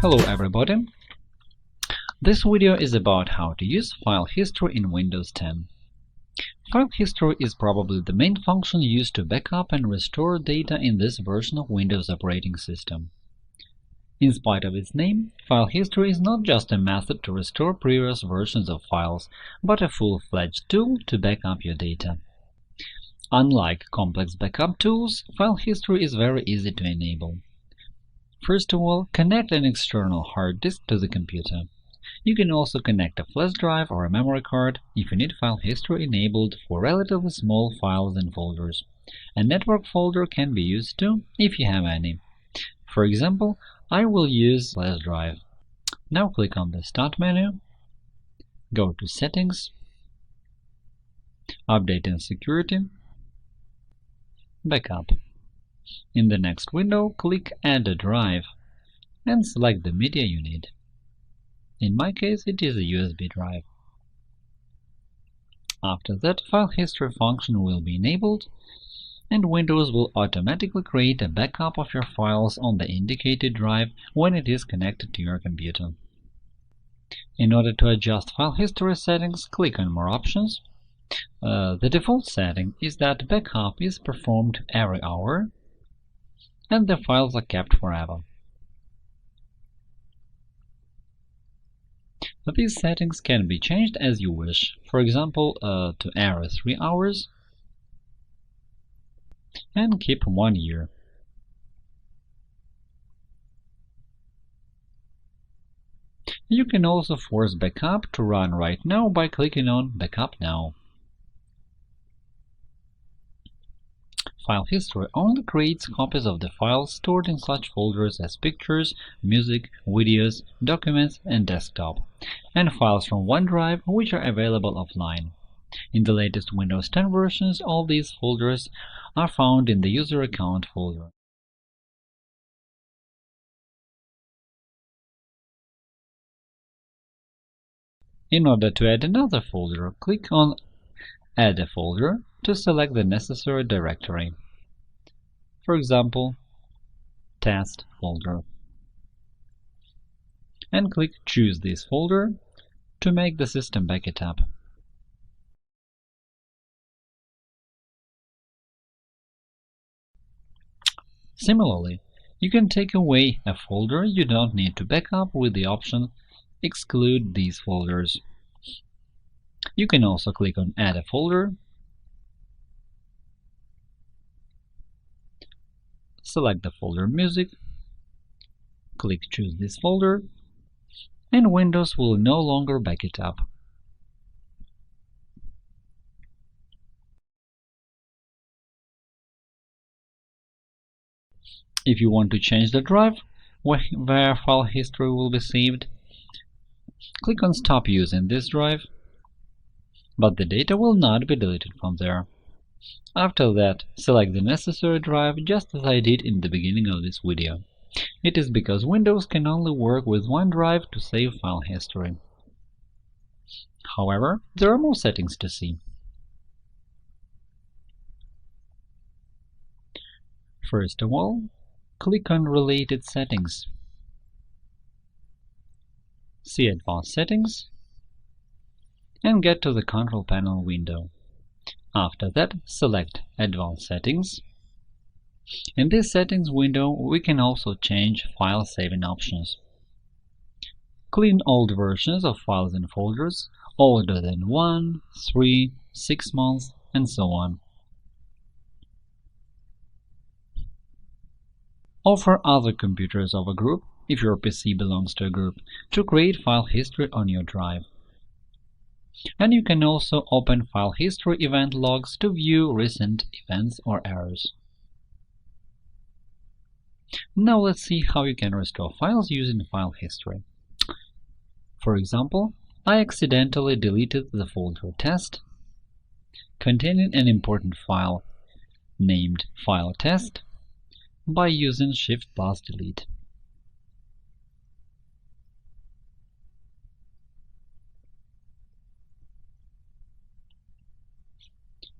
Hello everybody! This video is about how to use file history in Windows 10. File history is probably the main function used to backup and restore data in this version of Windows operating system. In spite of its name, file history is not just a method to restore previous versions of files, but a full-fledged tool to back up your data. Unlike complex backup tools, file history is very easy to enable. First of all, connect an external hard disk to the computer. You can also connect a flash drive or a memory card if you need file history enabled for relatively small files and folders. A network folder can be used too, if you have any. For example, I will use flash drive. Now click on the Start menu, go to Settings, Update and Security, Backup. In the next window, click Add a drive and select the media you need. In my case, it is a USB drive. After that, File History function will be enabled, and Windows will automatically create a backup of your files on the indicated drive when it is connected to your computer. In order to adjust file history settings, click on More options. The default setting is that backup is performed every hour, and the files are kept forever. These settings can be changed as you wish, for example, to every 3 hours, and keep 1 year. You can also force backup to run right now by clicking on Backup Now. File history only creates copies of the files stored in such folders as pictures, music, videos, documents, and desktop, and files from OneDrive which are available offline. In the latest Windows 10 versions, all these folders are found in the User Account folder. In order to add another folder, click on Add a folder to select the necessary directory. For example, Test folder. And click Choose this folder to make the system back it up. Similarly, you can take away a folder you don't need to back up with the option Exclude these folders. You can also click on Add a folder, select the folder Music, click Choose this folder, and Windows will no longer back it up. If you want to change the drive where file history will be saved, click on Stop using this drive, but the data will not be deleted from there. After that, select the necessary drive just as I did in the beginning of this video. It is because Windows can only work with one drive to save file history. However, there are more settings to see. First of all, click on Related Settings. See Advanced Settings and get to the Control Panel window. After that, select Advanced Settings. In this Settings window, we can also change file saving options. Clean old versions of files and folders older than 1, 3, 6 months, and so on. Offer other computers of a group, if your PC belongs to a group, to create file history on your drive. And you can also open file history event logs to view recent events or errors. Now let's see how you can restore files using file history. For example, I accidentally deleted the folder Test containing an important file named File Test by using Shift+Delete.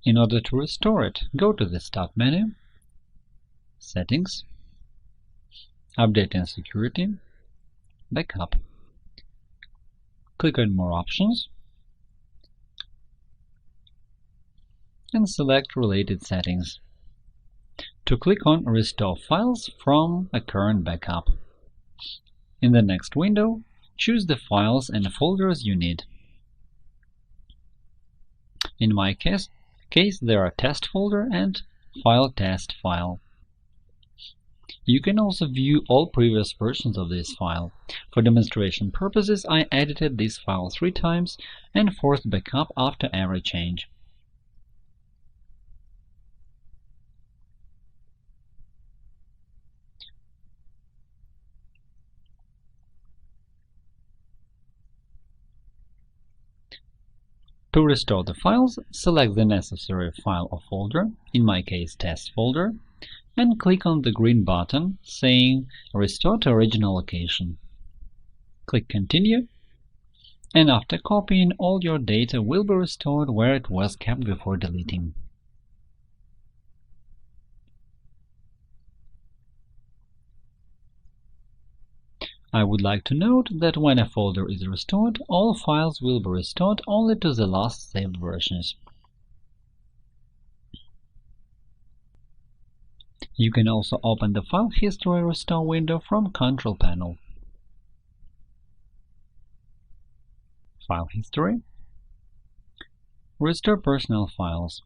In order to restore it, go to the Start menu, Settings, Update and Security, Backup. Click on More Options and select Related Settings to click on Restore Files from a current backup. In the next window, choose the files and folders you need. In my case there are Test folder and File Test file. You can also view all previous versions of this file. For demonstration purposes, I edited this file 3 times and forced backup after every change. To restore the files, select the necessary file or folder, in my case Test folder, and click on the green button saying Restore to original location. Click Continue, and after copying, all your data will be restored where it was kept before deleting. I would like to note that when a folder is restored, all files will be restored only to the last saved versions. You can also open the File History Restore window from Control Panel. File History, Restore Personal Files.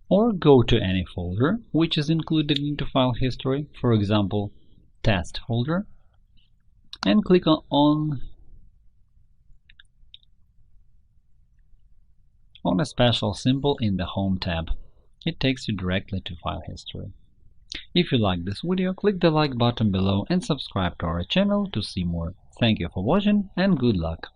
Or go to any folder which is included into File History, for example, Test folder, and click on a special symbol in the Home tab. It takes you directly to File History. If you like this video, click the like button below and subscribe to our channel to see more. Thank you for watching and good luck!